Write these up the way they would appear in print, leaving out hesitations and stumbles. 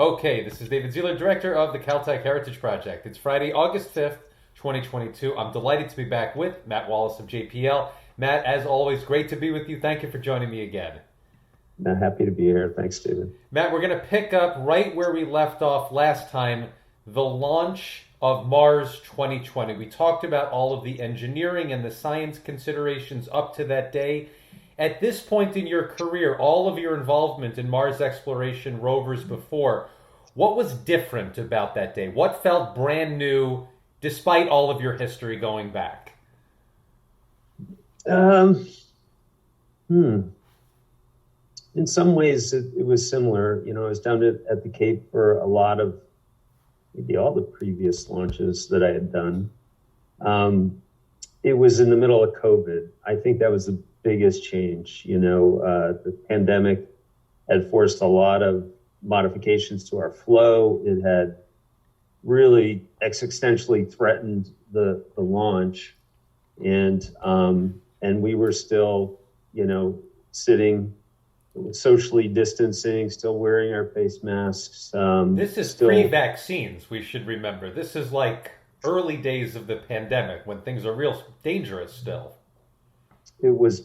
Okay, this is David Zierler, Director of the Caltech Heritage Project. It's Friday, August 5th, 2022. I'm delighted to be back with Matt Wallace of JPL. Matt, as always, great to be with you. Thank you for joining me again. Happy to be here. Thanks, David. Matt, we're going to pick up right where we left off last time, the launch of Mars 2020. We talked about all of the engineering and the science considerations up to that day. At this point in your career, all of your involvement in Mars exploration rovers before, what was different about that day? What felt brand new despite all of your history going back? Um, In some ways, it was similar. I was down at the Cape for a lot of, maybe all the previous launches that I had done. It was in the middle of COVID. I think that was the biggest change. The pandemic had forced a lot of modifications to our flow. It had really existentially threatened the launch, and we were still, sitting, socially distancing, still wearing our face masks. This is pre-vaccines, we should remember. This is like early days of the pandemic when things are real dangerous still. It was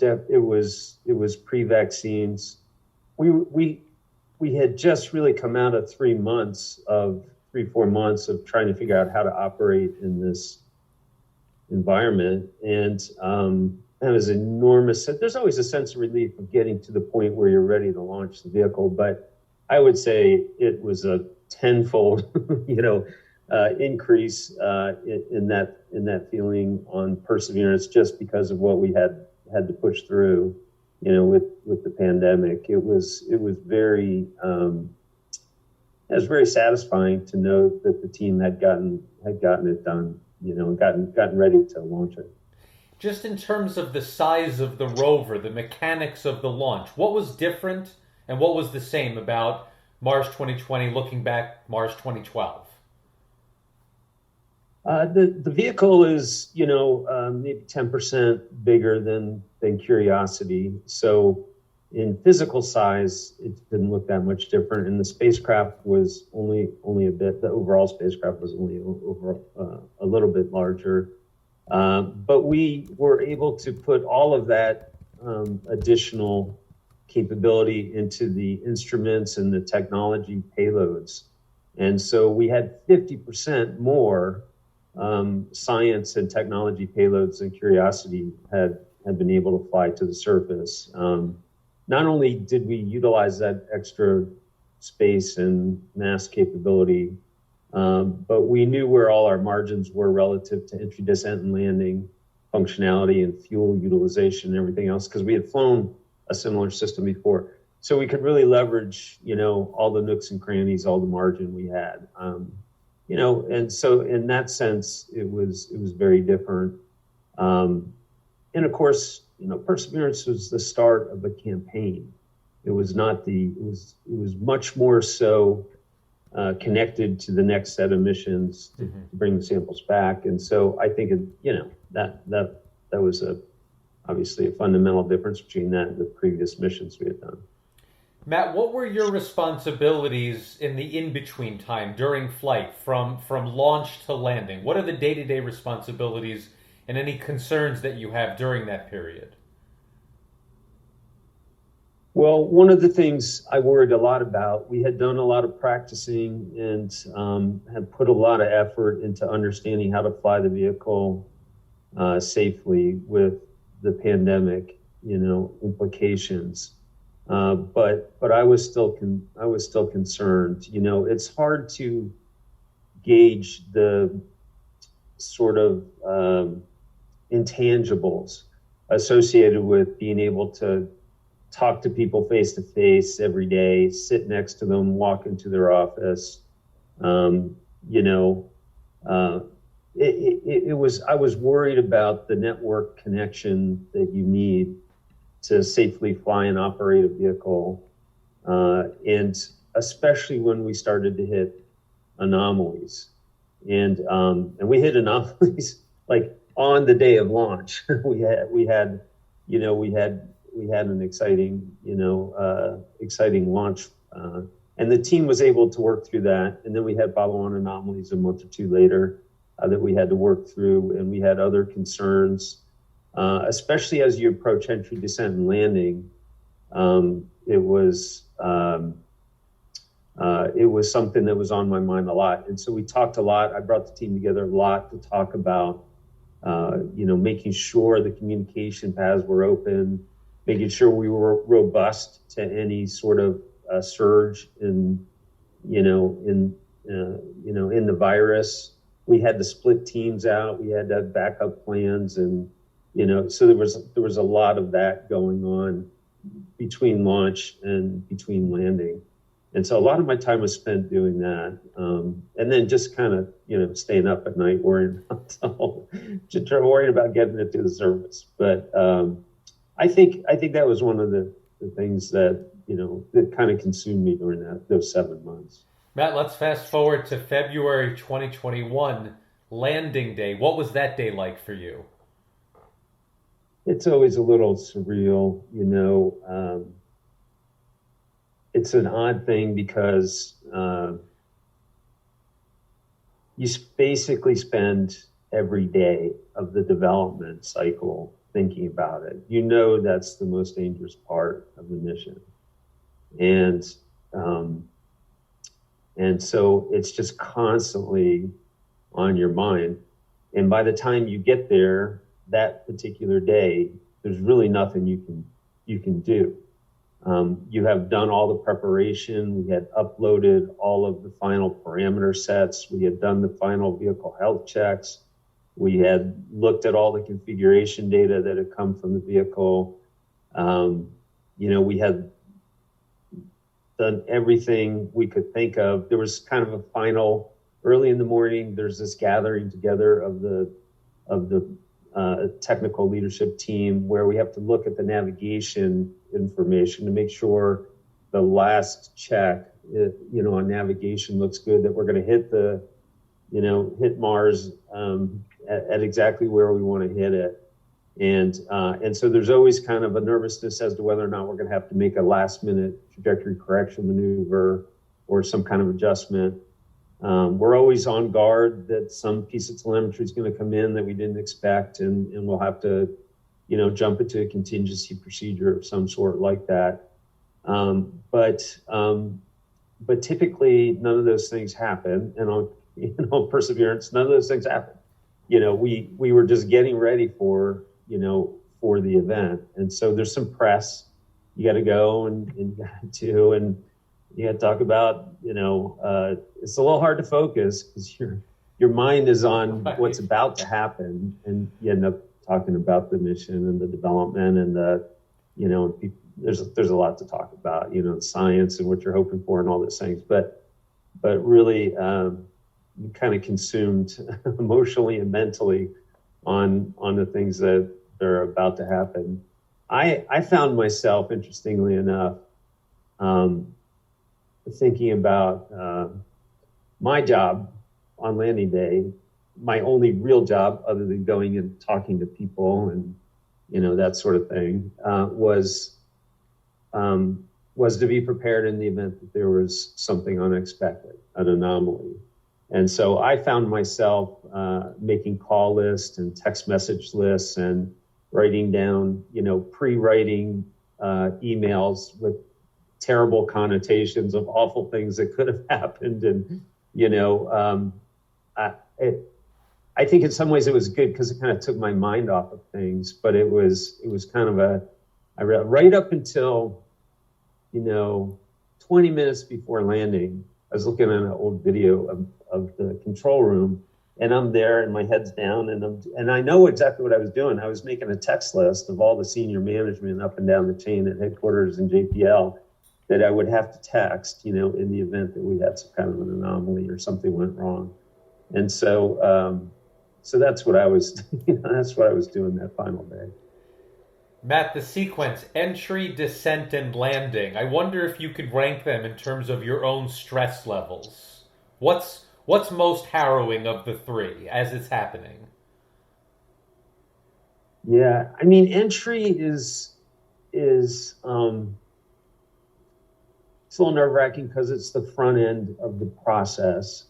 pre-vaccines. We had just really come out of 3 months of 3-4 months of trying to figure out how to operate in this environment, and that was enormous. There's always a sense of relief of getting to the point where you're ready to launch the vehicle, but I would say it was a tenfold, increase in that feeling on perseverance, just because of what we had to push through, with the pandemic. It was very satisfying to know that the team had gotten it done, gotten ready to launch it. Just in terms of the size of the rover, the mechanics of the launch, what was different and what was the same about Mars 2020 looking back Mars 2012? The vehicle is, maybe 10% bigger than Curiosity. So in physical size, it didn't look that much different. And the spacecraft was only a bit. The overall spacecraft was only a little bit larger. But we were able to put all of that additional capability into the instruments and the technology payloads. And so we had 50% more science and technology payloads than Curiosity had been able to fly to the surface. Not only did we utilize that extra space and mass capability, but we knew where all our margins were relative to entry, descent, and landing functionality and fuel utilization and everything else, because we had flown a similar system before. So we could really leverage, all the nooks and crannies, all the margin we had. And so in that sense, it was very different. And of course, Perseverance was the start of a campaign. It was much more so connected to the next set of missions to bring the samples back. And so I think that was obviously a fundamental difference between that and the previous missions we had done. Matt, what were your responsibilities in the in-between time during flight from launch to landing? What are the day-to-day responsibilities and any concerns that you have during that period? Well, one of the things I worried a lot about, we had done a lot of practicing and had put a lot of effort into understanding how to fly the vehicle safely with the pandemic, implications. But I was still concerned. It's hard to gauge the sort of intangibles associated with being able to talk to people face to face every day, sit next to them, walk into their office. I was worried about the network connection that you need to safely fly and operate a vehicle, and especially when we started to hit anomalies, and we hit anomalies like on the day of launch. we had an exciting launch And the team was able to work through that. And then we had follow-on anomalies a month or two later that we had to work through. And we had other concerns, especially as you approach entry, descent, and landing. It was something that was on my mind a lot. And so we talked a lot. I brought the team together a lot to talk about, making sure the communication paths were open, making sure we were robust to any sort of surge in the virus. We had to split teams out. We had to have backup plans, and so there was a lot of that going on between launch and between landing. And so a lot of my time was spent doing that, and then just kind of staying up at night worrying about getting it to the surface. But I think that was one of the things that that kind of consumed me during those 7 months. Matt, let's fast forward to February 2021, landing day. What was that day like for you? It's always a little surreal, it's an odd thing because you basically spend every day of the development cycle thinking about it. That's the most dangerous part of the mission. And so it's just constantly on your mind. And by the time you get there, that particular day, there's really nothing you can do. You have done all the preparation. We had uploaded all of the final parameter sets. We had done the final vehicle health checks. We had looked at all the configuration data that had come from the vehicle. We had done everything we could think of. There was kind of a final, early in the morning, there's this gathering together of the technical leadership team where we have to look at the navigation information to make sure the last check, on navigation looks good, that we're going to hit Mars at exactly where we want to hit it. And so there's always kind of a nervousness as to whether or not we're going to have to make a last minute trajectory correction maneuver or some kind of adjustment. We're always on guard that some piece of telemetry is going to come in that we didn't expect, and we'll have to, jump into a contingency procedure of some sort like that. But typically none of those things happen, and on Perseverance, none of those things happen. We were just getting ready for the event, and so there's some press you got to go and you got to do, and you got to talk about, it's a little hard to focus because your mind is on what's about to happen, and you end up talking about the mission and the development and there's a lot to talk about, science and what you're hoping for and all those things. But really, kind of consumed emotionally and mentally on the things that are about to happen. I found myself, interestingly enough, thinking about my job on landing day, my only real job other than going and talking to people and that sort of thing, was to be prepared in the event that there was something unexpected, an anomaly. And so I found myself making call lists and text message lists and writing down, pre-writing emails with terrible connotations of awful things that could have happened. And, I think in some ways it was good because it kind of took my mind off of things, but it was kind of right up until, 20 minutes before landing, I was looking at an old video of the control room, and I'm there and my head's down and I know exactly what I was doing. I was making a text list of all the senior management up and down the chain at headquarters in JPL that I would have to text, in the event that we had some kind of an anomaly or something went wrong. And so that's what I was, that's what I was doing that final day. Matt, the sequence, entry, descent, and landing. I wonder if you could rank them in terms of your own stress levels. What's most harrowing of the three as it's happening? Yeah, I mean, entry is It's a little nerve-wracking because it's the front end of the process,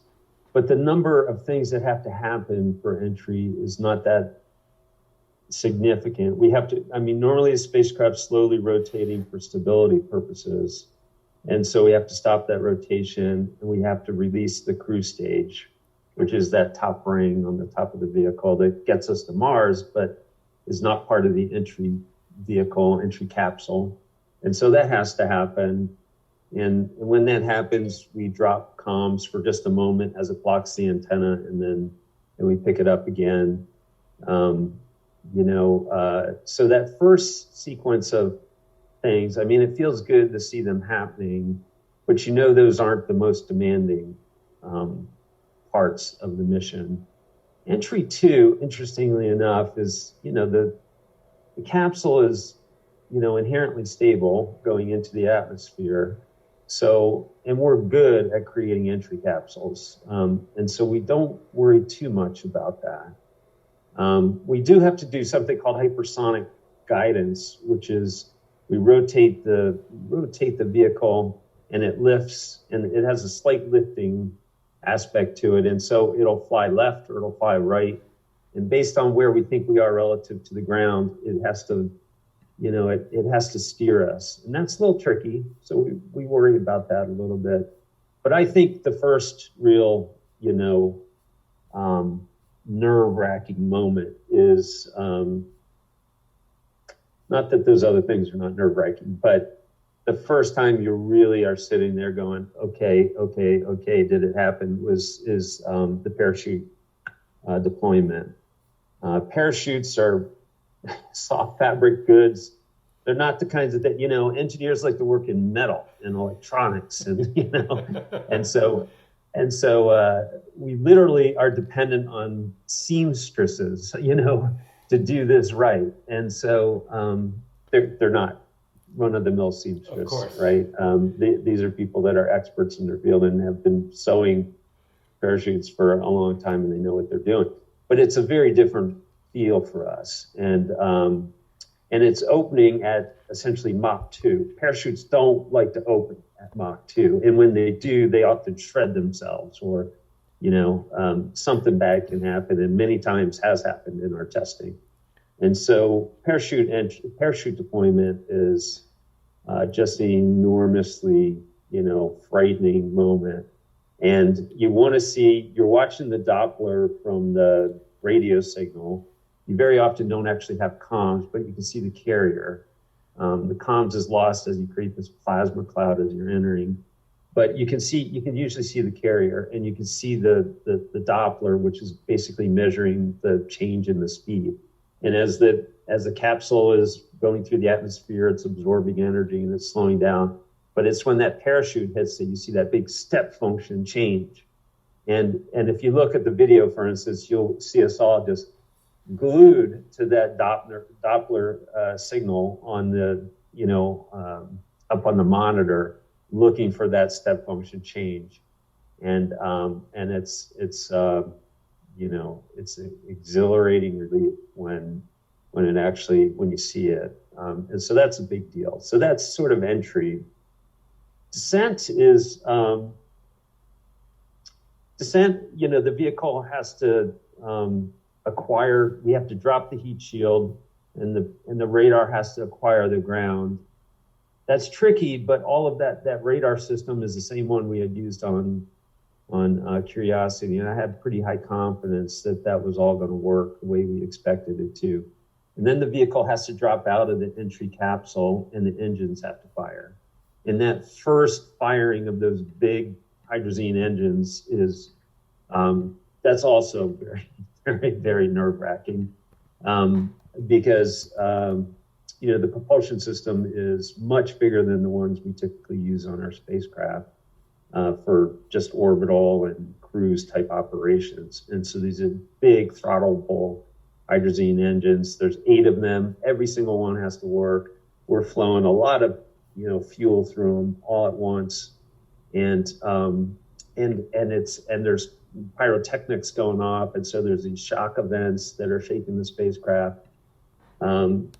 but the number of things that have to happen for entry is not that significant. We have to, I mean, normally a spacecraft's slowly rotating for stability purposes. And so we have to stop that rotation and we have to release the crew stage, which is that top ring on the top of the vehicle that gets us to Mars, but is not part of the entry vehicle, entry capsule. And so that has to happen. And when that happens, we drop comms for just a moment as it blocks the antenna, and then we pick it up again. So that first sequence of things, I mean, it feels good to see them happening, but those aren't the most demanding parts of the mission. Entry 2, interestingly enough, is, the capsule is, inherently stable going into the atmosphere. So, and we're good at creating entry capsules. And so we don't worry too much about that. We do have to do something called hypersonic guidance, which is we rotate the vehicle and it lifts, and it has a slight lifting aspect to it. And so it'll fly left or it'll fly right. And based on where we think we are relative to the ground, it has to it has to steer us. And that's a little tricky. So we worry about that a little bit. But I think the first real, nerve-wracking moment is, not that those other things are not nerve-wracking, but the first time you really are sitting there going, okay, did it happen, is the parachute deployment. Parachutes are soft fabric goods. They're not the kinds of that, engineers like to work in metal and electronics and, and so we literally are dependent on seamstresses, to do this right. And so they're not run-of-the-mill seamstress, right? These are people that are experts in their field and have been sewing parachutes for a long time, and they know what they're doing. But it's a very different feel for us, and it's opening at essentially Mach 2. Parachutes don't like to open at Mach 2, and when they do, they often shred themselves, or something bad can happen, and many times has happened in our testing. And so parachute deployment is just an enormously frightening moment. And you want to see, you're watching the Doppler from the radio signal. You very often don't actually have comms, but you can see the carrier. The comms is lost as you create this plasma cloud as you're entering. But you can usually see the carrier, and you can see the Doppler, which is basically measuring the change in the speed. And as the capsule is going through the atmosphere, it's absorbing energy and it's slowing down. But it's when that parachute hits that you see that big step function change. And if you look at the video, for instance, you'll see us all just glued to that Doppler signal on the, up on the monitor, looking for that step function change. And it's an exhilarating relief when you see it. And so that's a big deal. So that's sort of entry. Descent is, the vehicle has to acquire, we have to drop the heat shield, and the radar has to acquire the ground. That's tricky, but all of that radar system is the same one we had used on Curiosity, and I had pretty high confidence that was all going to work the way we expected it to. And then the vehicle has to drop out of the entry capsule, and the engines have to fire. And that first firing of those big hydrazine engines is that's also very, very, very nerve-wracking because the propulsion system is much bigger than the ones we typically use on our spacecraft for just orbital and cruise type operations. And so these are big throttleable hydrazine engines. There's 8 of them. Every single one has to work. We're flowing a lot of fuel through them all at once, and there's pyrotechnics going off, and so there's these shock events that are shaking the spacecraft, and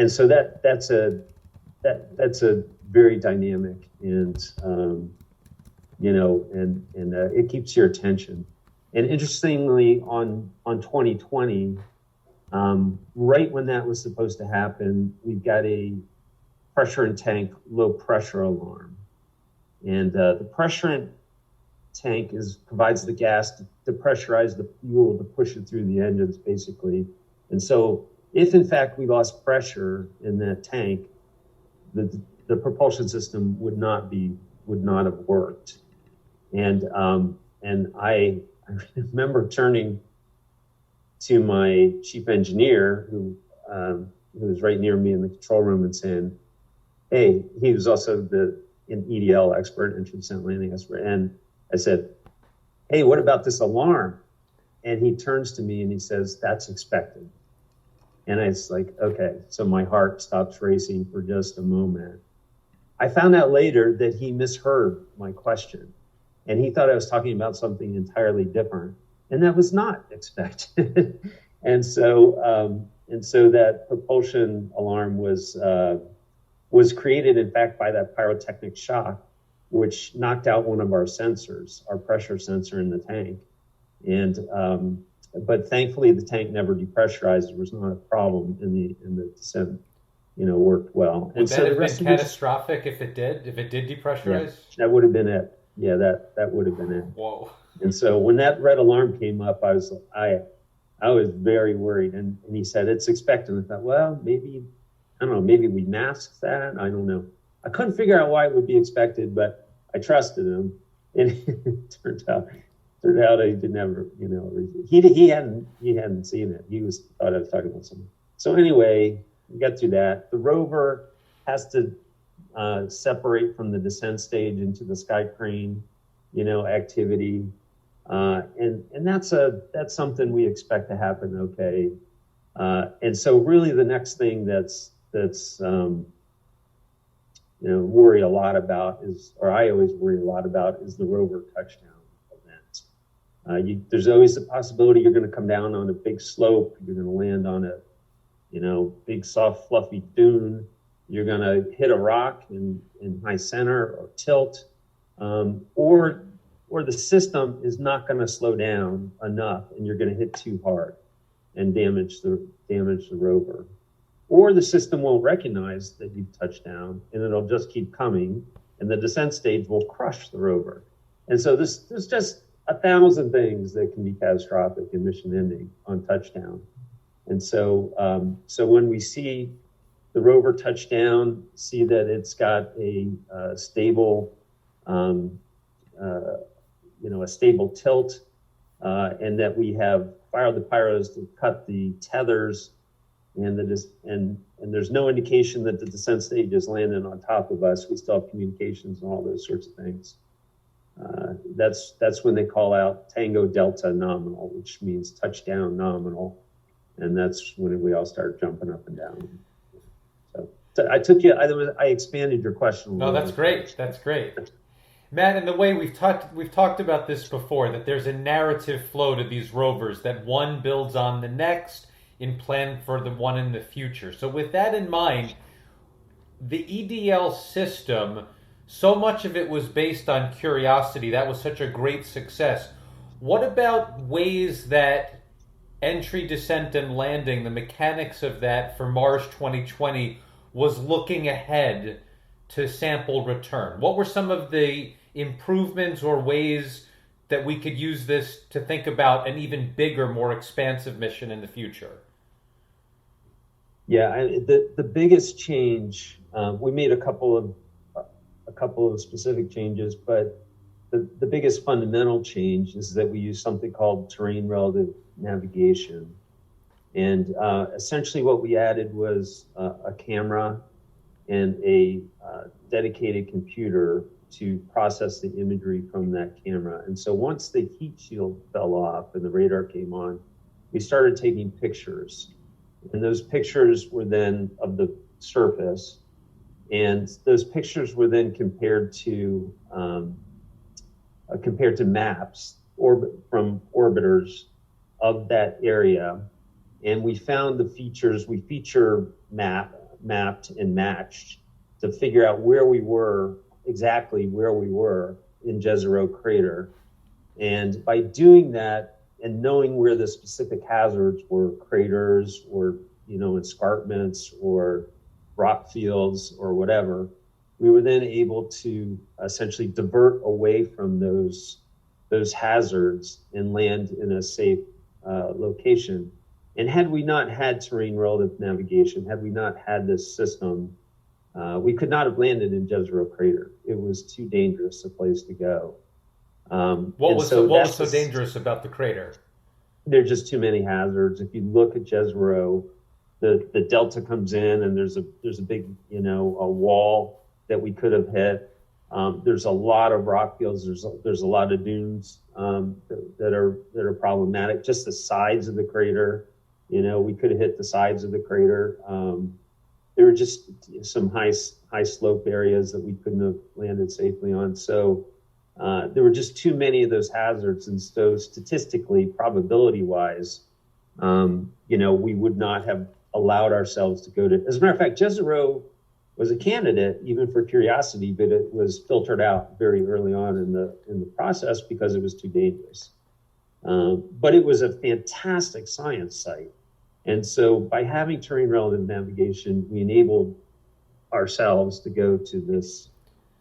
so that's a very dynamic, and it keeps your attention. And interestingly, on 2020, right when that was supposed to happen, we got a pressure in tank low pressure alarm, and the pressure in tank provides the gas to pressurize the fuel to push it through the engines, basically. And so, if in fact we lost pressure in that tank, the propulsion system would not have worked. And I remember turning to my chief engineer, who was right near me in the control room, and saying, "Hey," he was also an EDL expert, entry descent landing expert, and I said, "Hey, what about this alarm?" And he turns to me and he says, "That's expected." And I was like, okay, so my heart stops racing for just a moment. I found out later that he misheard my question, and he thought I was talking about something entirely different, and that was not expected. and so that propulsion alarm was created, in fact, by that pyrotechnic shock, which knocked out one of our sensors, our pressure sensor in the tank. And but thankfully the tank never depressurized. There was not a problem in the descent. Worked well. Would that have been catastrophic if it did depressurize? Yeah, that would have been it. Yeah, that would have been it. Whoa. And so when that red alarm came up, I was very worried. And he said, "It's expected." I thought, well, maybe, I don't know, maybe we masked that. I don't know. I couldn't figure out why it would be expected, but I trusted him. And it turned out he didn't have, he hadn't seen it. He thought I was talking about something. So anyway, we got through that. The rover has to separate from the descent stage into the sky crane, activity, and that's something we expect to happen. Okay, and so really the next thing that's worry a lot about I always worry a lot about is the rover touchdown event. There's always the possibility you're going to come down on a big slope, you're going to land on a big soft fluffy dune, you're going to hit a rock in high center or tilt, or the system is not going to slow down enough and you're going to hit too hard and damage the rover. Or the system won't recognize that you've touched down and it'll just keep coming and the descent stage will crush the rover. And so there's just 1,000 things that can be catastrophic and mission ending on touchdown. And so when we see the rover touchdown, see that it's got a stable, a stable tilt, and that we have fired the pyros to cut the tethers, and there's no indication that the descent stage is landing on top of us. We still have communications and all those sorts of things. That's when they call out Tango Delta nominal, which means touchdown nominal, and that's when we all start jumping up and down. So I expanded your question. No, that's great. That's great. Matt, in the way we've talked about this before, that there's a narrative flow to these rovers, that one builds on the next in plan for the one in the future. So with that in mind, the EDL system, so much of it was based on curiosity. That was such a great success. What about ways that entry, descent, and landing, the mechanics of that for Mars 2020 was looking ahead to sample return? What were some of the improvements or ways that we could use this to think about an even bigger, more expansive mission in the future? Yeah, the biggest change, we made a couple of specific changes, but the biggest fundamental change is that we use something called terrain relative navigation. And essentially what we added was a camera and a dedicated computer to process the imagery from that camera. And so once the heat shield fell off and the radar came on, we started taking pictures. And those pictures were then of the surface. And those pictures were then compared to maps from orbiters of that area. And we found the features, we feature mapped and matched to figure out where we were, exactly where we were in Jezero crater. And by doing that and knowing where the specific hazards were, craters or, escarpments or rock fields or whatever, we were then able to essentially divert away from those hazards and land in a safe location. And had we not had terrain relative navigation, had we not had this system, we could not have landed in Jezero crater. It was too dangerous a place to go. What was so dangerous about the crater? There's just too many hazards. If you look at Jezero, the delta comes in, and there's a big a wall that we could have hit. There's a lot of rock fields. There's a lot of dunes that are problematic. Just the sides of the crater, we could have hit the sides of the crater. There were just some high slope areas that we couldn't have landed safely on. So there were just too many of those hazards, and so statistically, probability wise, we would not have allowed ourselves to go to. As a matter of fact, Jezero was a candidate even for Curiosity, but it was filtered out very early on in the process because it was too dangerous. But it was a fantastic science site, and so by having terrain relative navigation, we enabled ourselves to go to this,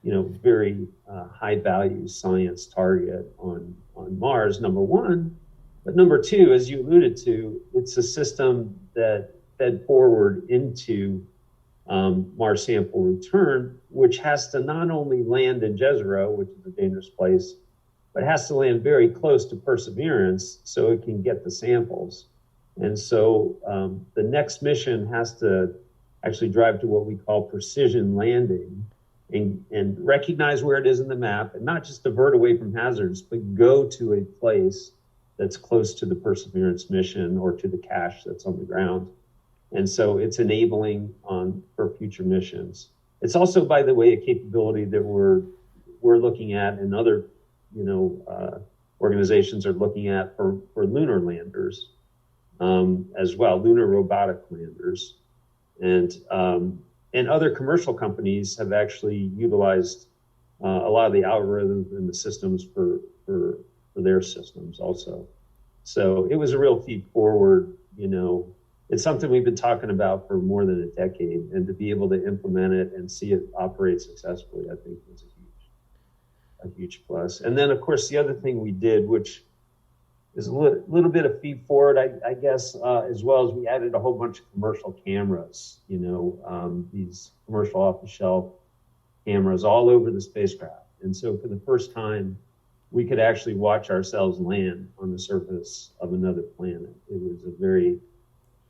very high value science target on Mars. Number one, but number two, as you alluded to, it's a system that fed forward into Mars sample return, which has to not only land in Jezero, which is a dangerous place, but has to land very close to Perseverance so it can get the samples. And so the next mission has to actually drive to what we call precision landing and recognize where it is in the map, and not just divert away from hazards, but go to a place that's close to the Perseverance mission or to the cache that's on the ground. And so it's enabling for future missions. It's also, by the way, a capability that we're looking at, and other organizations are looking at for lunar landers as well, lunar robotic landers, and other commercial companies have actually utilized a lot of the algorithms and the systems for their systems also. So it was a real feed forward. It's something we've been talking about for more than a decade, and to be able to implement it and see it operate successfully, I think was a huge plus. And then, of course, the other thing we did, which is a little bit of feed forward, I guess, as well as we added a whole bunch of commercial cameras, these commercial off-the-shelf cameras all over the spacecraft. And so for the first time, we could actually watch ourselves land on the surface of another planet. It was a very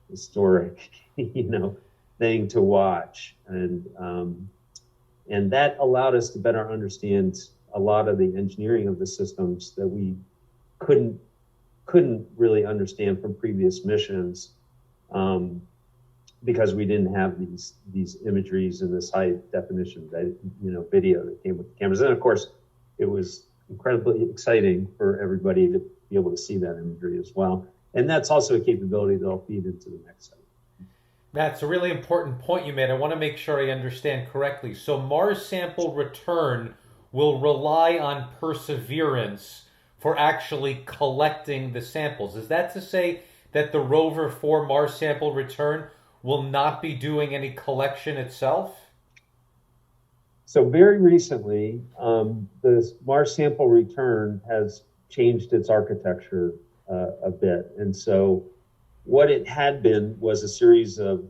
historic, thing to watch. And that allowed us to better understand a lot of the engineering of the systems that we couldn't really understand from previous missions, because we didn't have these imageries and this high definition video that came with the cameras. And of course, it was incredibly exciting for everybody to be able to see that imagery as well. And that's also a capability that'll feed into the next site. That's a really important point you made. I want to make sure I understand correctly. So Mars sample return will rely on Perseverance for actually collecting the samples. Is that to say that the rover for Mars sample return will not be doing any collection itself? So very recently, the Mars sample return has changed its architecture a bit. And so what it had been was a series of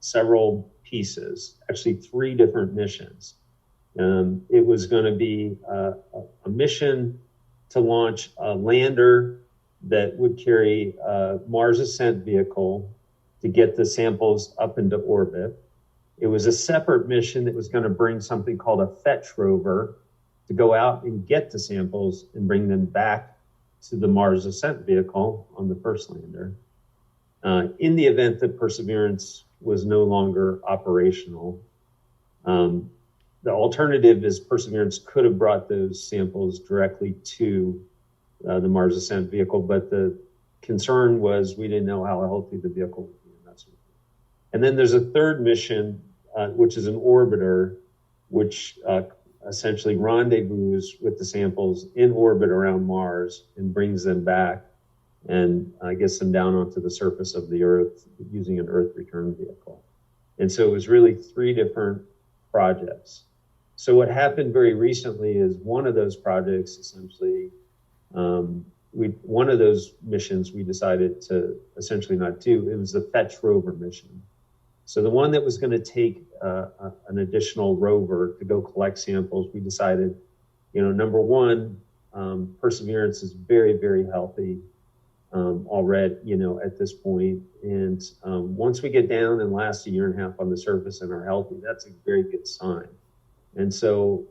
several pieces, actually 3 different missions. It was going to be a mission to launch a lander that would carry a Mars ascent vehicle to get the samples up into orbit. It was a separate mission that was going to bring something called a fetch rover to go out and get the samples and bring them back to the Mars ascent vehicle on the first lander. In the event that Perseverance was no longer operational, the alternative is Perseverance could have brought those samples directly to the Mars ascent vehicle, but the concern was we didn't know how healthy the vehicle would be, and that sort of thing. And then there's a third mission which is an orbiter, which essentially rendezvous with the samples in orbit around Mars and brings them back and gets them down onto the surface of the Earth using an Earth return vehicle. And so it was really 3 different projects. So what happened very recently is one of those projects, essentially, one of those missions we decided to essentially not do. It was the Fetch Rover mission. So the one that was going to take an additional rover to go collect samples, we decided, number one, Perseverance is very, very healthy already, at this point. And once we get down and last a year and a half on the surface and are healthy, that's a very good sign. And so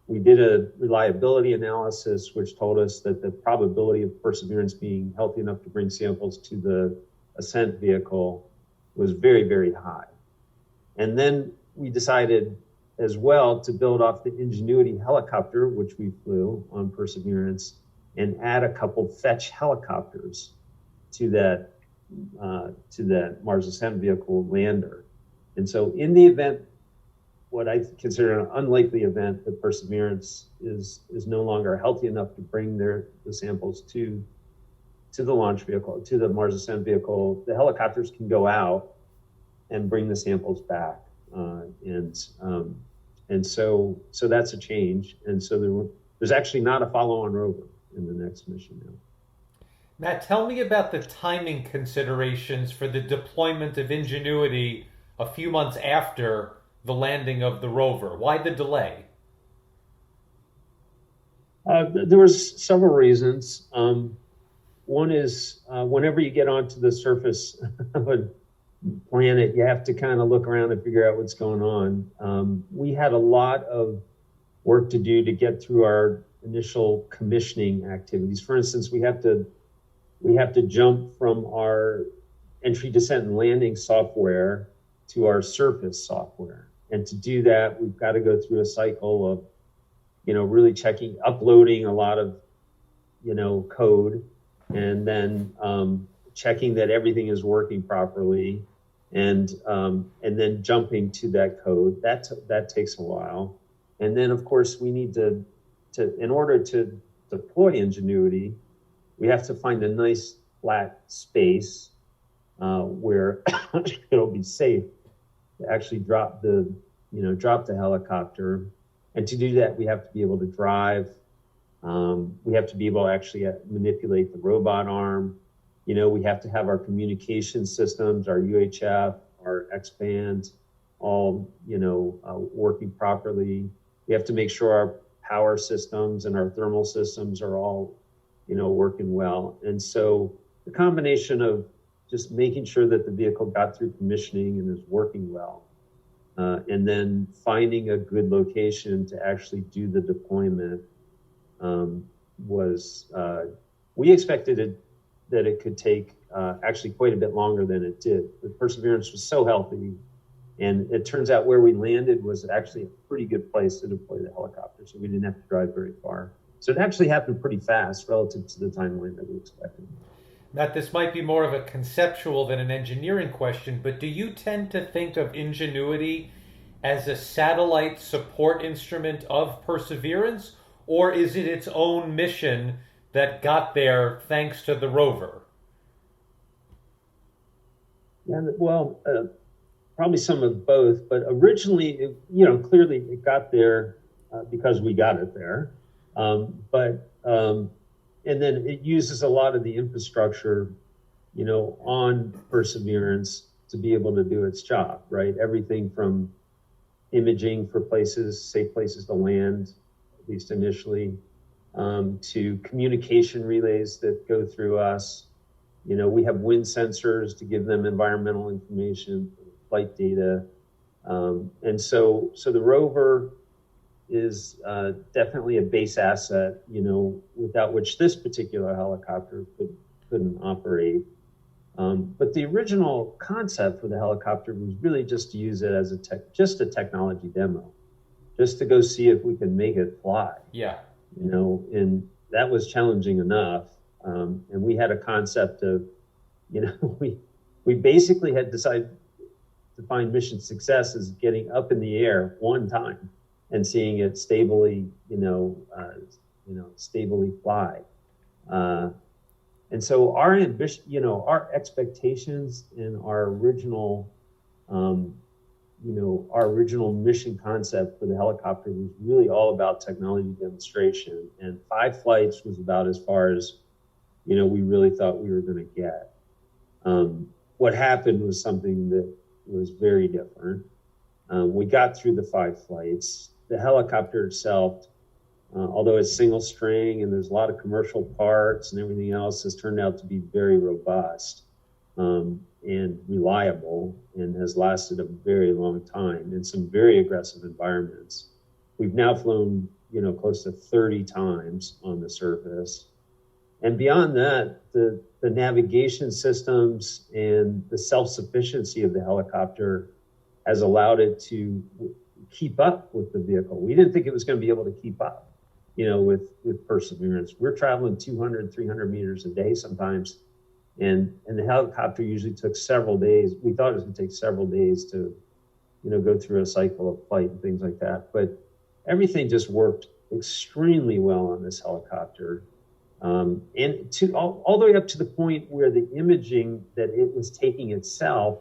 we did a reliability analysis, which told us that the probability of Perseverance being healthy enough to bring samples to the ascent vehicle was very, very high. And then we decided as well to build off the Ingenuity helicopter, which we flew on Perseverance, and add a couple Fetch helicopters to that Mars ascent vehicle lander. And so in the event, what I consider an unlikely event, that Perseverance is no longer healthy enough to bring the samples to the launch vehicle, to the Mars ascent vehicle, the helicopters can go out and bring the samples back. And so that's a change. And so there's actually not a follow-on rover in the next mission now. Matt, tell me about the timing considerations for the deployment of Ingenuity a few months after the landing of the rover. Why the delay? There was several reasons. One is whenever you get onto the surface of a planet, you have to kind of look around and figure out what's going on. We had a lot of work to do to get through our initial commissioning activities. For instance, we have to jump from our entry, descent, and landing software to our surface software. And to do that, we've got to go through a cycle of, really uploading a lot of, code, and then checking that everything is working properly, and then jumping to that code. That takes a while. And then, of course, we need to in order to deploy Ingenuity, we have to find a nice flat space where it'll be safe to actually drop the helicopter. And to do that, we have to be able to drive. We have to be able to actually manipulate the robot arm. We have to have our communication systems, our UHF, our X-band, all, working properly. We have to make sure our power systems and our thermal systems are all, working well. And so the combination of just making sure that the vehicle got through commissioning and is working well, and then finding a good location to actually do the deployment we expected that it could take actually quite a bit longer than it did. But Perseverance was so healthy, and it turns out where we landed was actually a pretty good place to deploy the helicopter, so we didn't have to drive very far. So it actually happened pretty fast relative to the timeline that we expected. Matt, this might be more of a conceptual than an engineering question, but do you tend to think of Ingenuity as a satellite support instrument of Perseverance, or is it its own mission that got there thanks to the rover? Yeah, well, probably some of both, but originally, clearly it got there because we got it there. And then it uses a lot of the infrastructure, on Perseverance to be able to do its job, right? Everything from imaging for safe places to land, at least initially, to communication relays that go through us. We have wind sensors to give them environmental information, flight data. And so the rover is definitely a base asset, without which this particular helicopter couldn't operate. But the original concept for the helicopter was really just to use it as just a technology demo, just to go see if we could make it fly. Yeah. And that was challenging enough. And we had a concept of, we basically had decided define mission success as getting up in the air one time and seeing it stably, stably fly. And so our ambition, our expectations and our original mission concept for the helicopter was really all about technology demonstration, and 5 flights was about as far as, we really thought we were going to get. What happened was something that was very different. We got through the 5 flights. The helicopter itself, although it's single string and there's a lot of commercial parts and everything else, has turned out to be very robust and reliable, and has lasted a very long time in some very aggressive environments. We've now flown, close to 30 times on the surface. And beyond that, the navigation systems and the self-sufficiency of the helicopter has allowed it to keep up with the vehicle. We didn't think it was going to be able to keep up, with Perseverance. We're traveling 200, 300 meters a day sometimes. And the helicopter usually took several days. We thought it was going to take several days to, go through a cycle of flight and things like that. But everything just worked extremely well on this helicopter. And all the way up to the point where the imaging that it was taking itself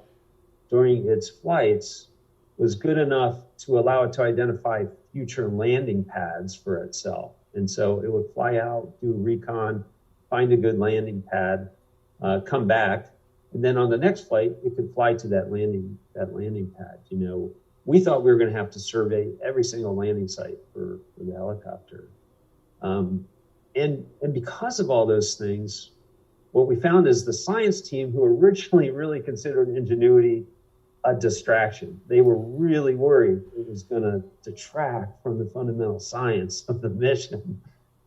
during its flights was good enough to allow it to identify future landing pads for itself. And so it would fly out, do recon, find a good landing pad, come back, and then on the next flight, it could fly to that landing pad. We thought we were going to have to survey every single landing site for the helicopter. And because of all those things, what we found is the science team, who originally really considered Ingenuity a distraction, they were really worried it was going to detract from the fundamental science of the mission,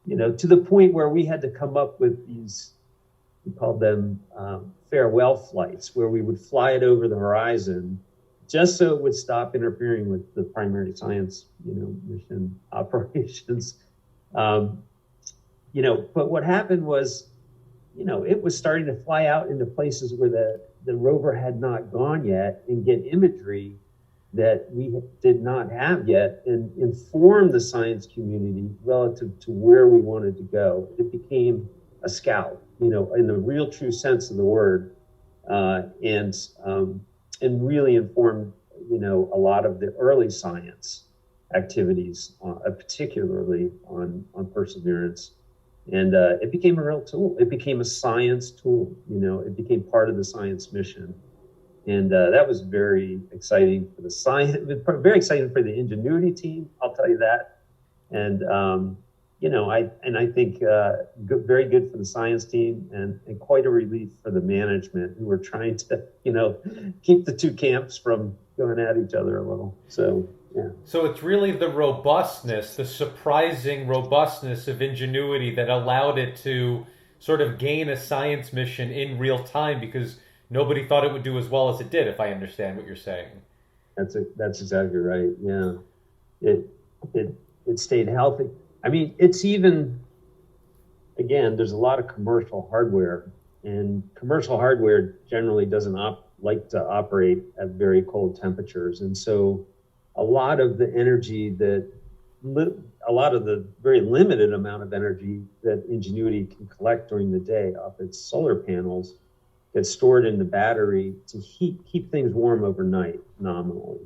to the point where we had to come up with these, we called them farewell flights, where we would fly it over the horizon just so it would stop interfering with the primary science, mission operations. But what happened was, it was starting to fly out into places where the rover had not gone yet and get imagery that we did not have yet, and inform the science community relative to where we wanted to go. It became a scout, in the real true sense of the word, and really informed, a lot of the early science activities, particularly on Perseverance. And it became a real tool. It became a science tool. It became part of the science mission. And that was very exciting for the science, very exciting for the Ingenuity team, I'll tell you that. And, I think very good for the science team, and quite a relief for the management, who were trying to, keep the two camps from going at each other a little. So, yeah. So it's really the robustness, the surprising robustness of Ingenuity that allowed it to sort of gain a science mission in real time, because nobody thought it would do as well as it did, if I understand what you're saying. That's exactly right. Yeah. It stayed healthy. I mean, it's even, again, there's a lot of commercial hardware, and commercial hardware generally doesn't like to operate at very cold temperatures. And so a lot of the very limited amount of energy that Ingenuity can collect during the day off its solar panels gets stored in the battery to keep things warm overnight, nominally.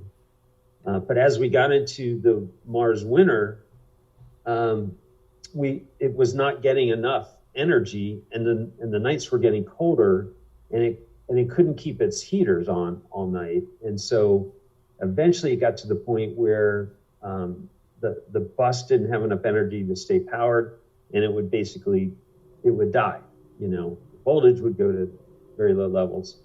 But as we got into the Mars winter, it was not getting enough energy, and the nights were getting colder, and it couldn't keep its heaters on all night. And so eventually it got to the point where the bus didn't have enough energy to stay powered, and it would die. Voltage would go to very low levels,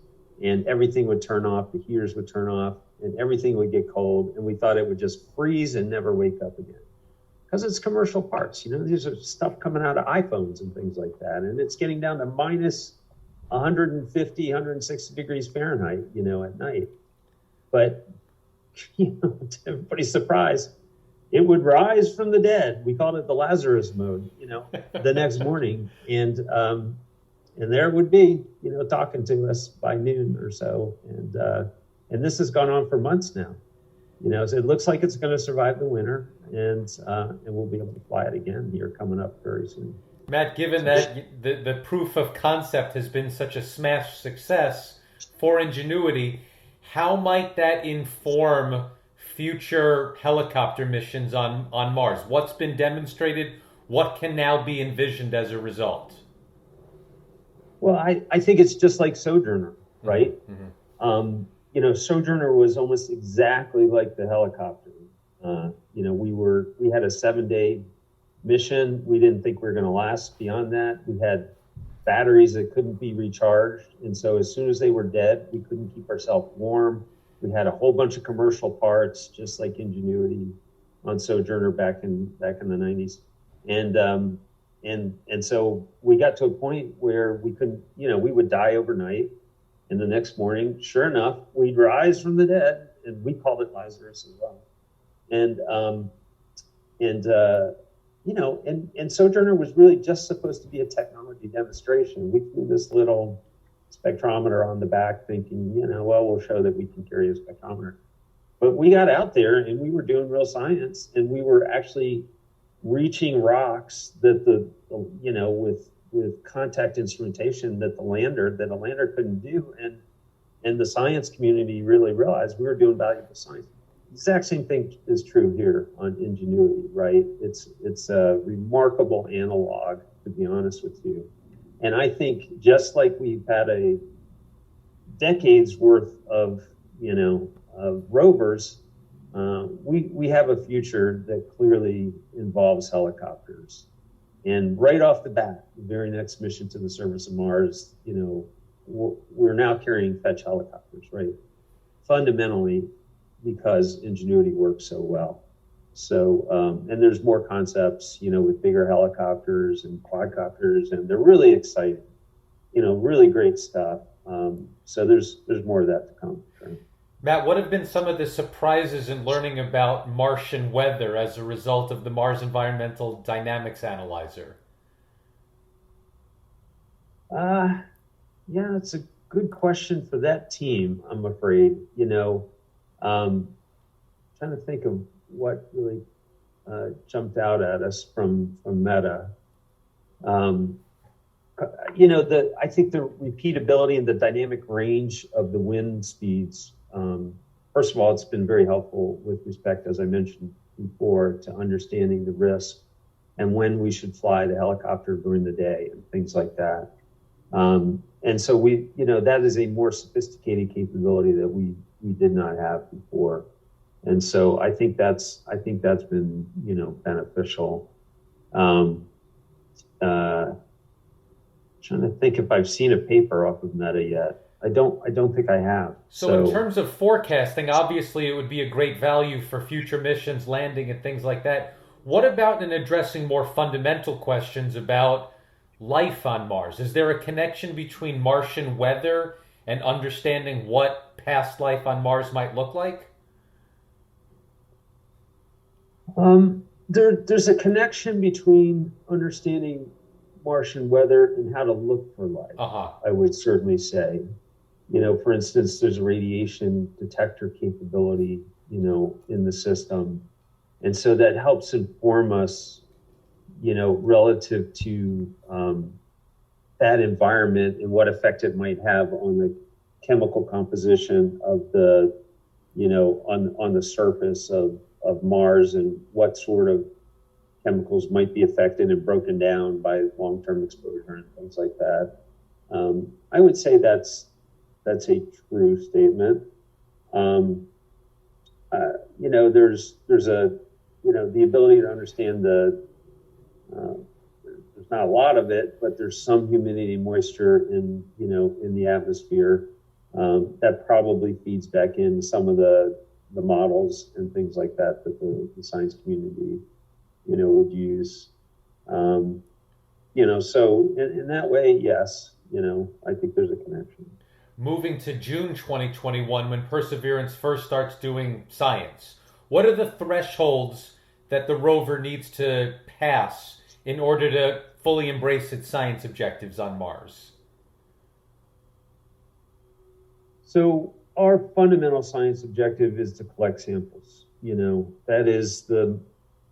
and everything would turn off. The heaters would turn off, and everything would get cold, and we thought it would just freeze and never wake up again. Because it's commercial parts, these are stuff coming out of iPhones and things like that, and it's getting down to minus 150, 160 degrees Fahrenheit, at night. But, to everybody's surprise, it would rise from the dead. We called it the Lazarus mode, the next morning, and there it would be, talking to us by noon or so, and And this has gone on for months now. So it looks like it's going to survive the winter, and we'll be able to fly it again here coming up very soon. Matt, given that the proof of concept has been such a smash success for Ingenuity, how might that inform future helicopter missions on Mars? What's been demonstrated? What can now be envisioned as a result? Well, I think it's just like Sojourner, right? Mm-hmm. Sojourner was almost exactly like the helicopter. We had a 7-day mission. We didn't think we were going to last beyond that. We had batteries that couldn't be recharged, and so as soon as they were dead, we couldn't keep ourselves warm. We had a whole bunch of commercial parts, just like Ingenuity on Sojourner back in the 90s, and so we got to a point where we couldn't, we would die overnight, and the next morning, sure enough, we'd rise from the dead, and we called it Lazarus as well, and Sojourner was really just supposed to be a technology demonstration. We threw this little spectrometer on the back thinking, we'll show that we can carry a spectrometer. But we got out there and we were doing real science, and we were actually reaching rocks that with contact instrumentation that a lander couldn't do. And the science community really realized we were doing valuable science. The exact same thing is true here on Ingenuity, right? It's a remarkable analog, to be honest with you. And I think just like we've had a decades worth of rovers, we have a future that clearly involves helicopters. And right off the bat, the very next mission to the surface of Mars, we're now carrying fetch helicopters, right? Fundamentally, because Ingenuity works so well. So, and there's more concepts, with bigger helicopters and quadcopters, and they're really exciting, really great stuff. So there's more of that to come. Sure. Matt, what have been some of the surprises in learning about Martian weather as a result of the Mars Environmental Dynamics Analyzer? Yeah, it's a good question for that team, I'm afraid. Trying to think of what really jumped out at us from Meta. I think the repeatability and the dynamic range of the wind speeds. First of all, it's been very helpful with respect, as I mentioned before, to understanding the risk and when we should fly the helicopter during the day and things like that. And so that is a more sophisticated capability that we did not have before. And so I think that's been, beneficial. Trying to think if I've seen a paper off of Meta yet. I don't think I have. So in terms of forecasting, obviously it would be a great value for future missions, landing and things like that. What about in addressing more fundamental questions about life on Mars? Is there a connection between Martian weather and understanding what past life on Mars might look like? There's a connection between understanding Martian weather and how to look for life. I would certainly say. For instance, there's a radiation detector capability, in the system. And so that helps inform us, relative to that environment and what effect it might have on the chemical composition of the, on the surface of Mars, and what sort of chemicals might be affected and broken down by long-term exposure and things like that. I would say that's a true statement. There's a, the ability to understand there's not a lot of it, but there's some humidity and moisture in the atmosphere. That probably feeds back into some of the models and things like that the science community, would use. So in that way, yes, I think there's a connection. Moving to June 2021, when Perseverance first starts doing science, what are the thresholds that the rover needs to pass in order to fully embrace its science objectives on Mars? So our fundamental science objective is to collect samples. That is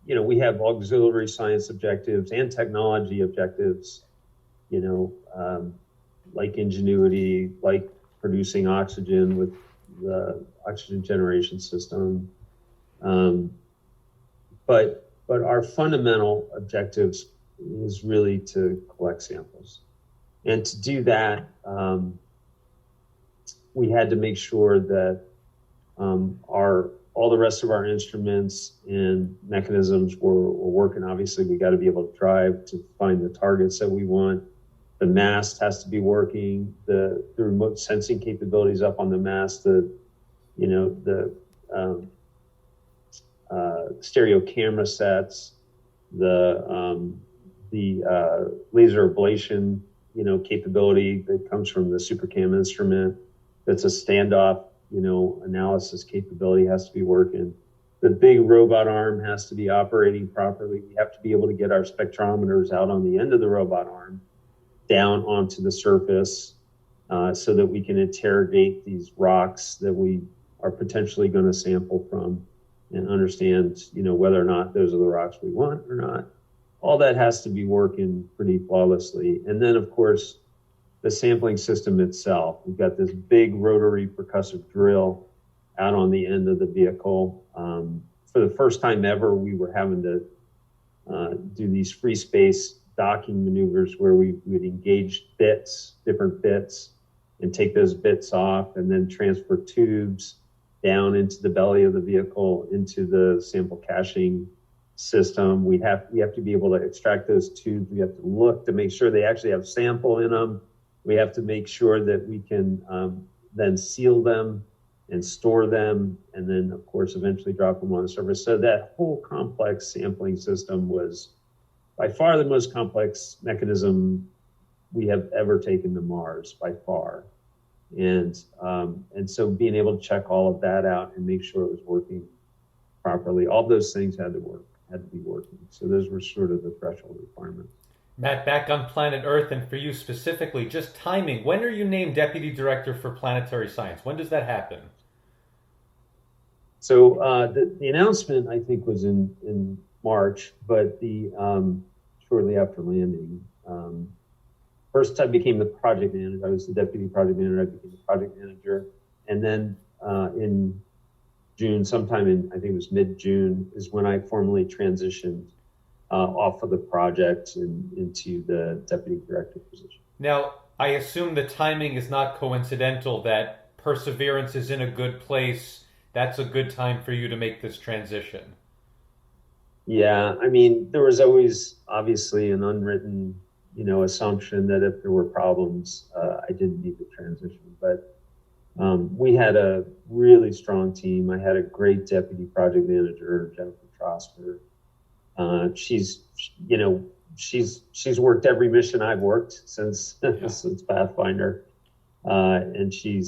we have auxiliary science objectives and technology objectives, like ingenuity, like producing oxygen with the oxygen generation system. But our fundamental objectives is really to collect samples. And to do that, we had to make sure that all the rest of our instruments and mechanisms were working. Obviously, we got to be able to drive to find the targets that we want. The mast has to be working. The remote sensing capabilities up on the mast. The stereo camera sets. The laser ablation capability that comes from the SuperCam instrument. That's a standoff analysis capability has to be working. The big robot arm has to be operating properly. We have to be able to get our spectrometers out on the end of the robot arm down onto the surface so that we can interrogate these rocks that we are potentially going to sample from and understand, whether or not those are the rocks we want or not. All that has to be working pretty flawlessly. And then, of course, the sampling system itself. We've got this big rotary percussive drill out on the end of the vehicle. For the first time ever, we were having to do these free space docking maneuvers where we would engage different bits, and take those bits off and then transfer tubes down into the belly of the vehicle, into the sample caching system. We have to be able to extract those tubes. We have to look to make sure they actually have sample in them. We have to make sure that we can then seal them and store them, and then, of course, eventually drop them on the surface. So that whole complex sampling system was by far the most complex mechanism we have ever taken to Mars, by far. And so being able to check all of that out and make sure it was working properly, all those things had to be working. So those were sort of the threshold requirements. Matt, back on planet Earth, and for you specifically, just timing. When are you named Deputy Director for Planetary Science? When does that happen? So the announcement, I think, was in March, but shortly after landing. First, I became the project manager. I was the deputy project manager. I became the project manager. And then in June, sometime in, I think it was mid-June, is when I formally transitioned off of the project and into the deputy director position. Now, I assume the timing is not coincidental, that Perseverance is in a good place. That's a good time for you to make this transition. Yeah, I mean, there was always obviously an unwritten, assumption that if there were problems, I didn't need to transition. But we had a really strong team. I had a great deputy project manager, Jennifer Trosper. She's worked every mission I've worked since Pathfinder, and she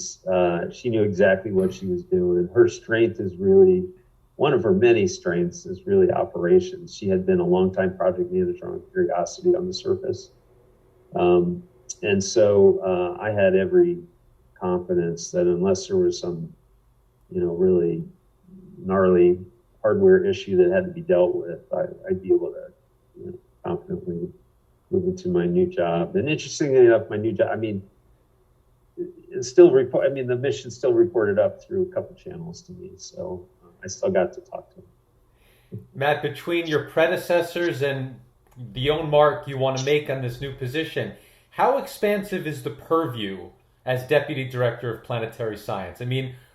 knew exactly what she was doing. And her strength is really, one of her many strengths is really operations. She had been a longtime project manager on Curiosity on the surface, and so I had every confidence that unless there was some, really gnarly hardware issue that had to be dealt with, I'd be able to confidently move into my new job. And interestingly enough, my new job, the mission still reported up through a couple channels to me, so I still got to talk to him. Matt, between your predecessors and the own mark you want to make on this new position, how expansive is the purview as Deputy Director of Planetary Science?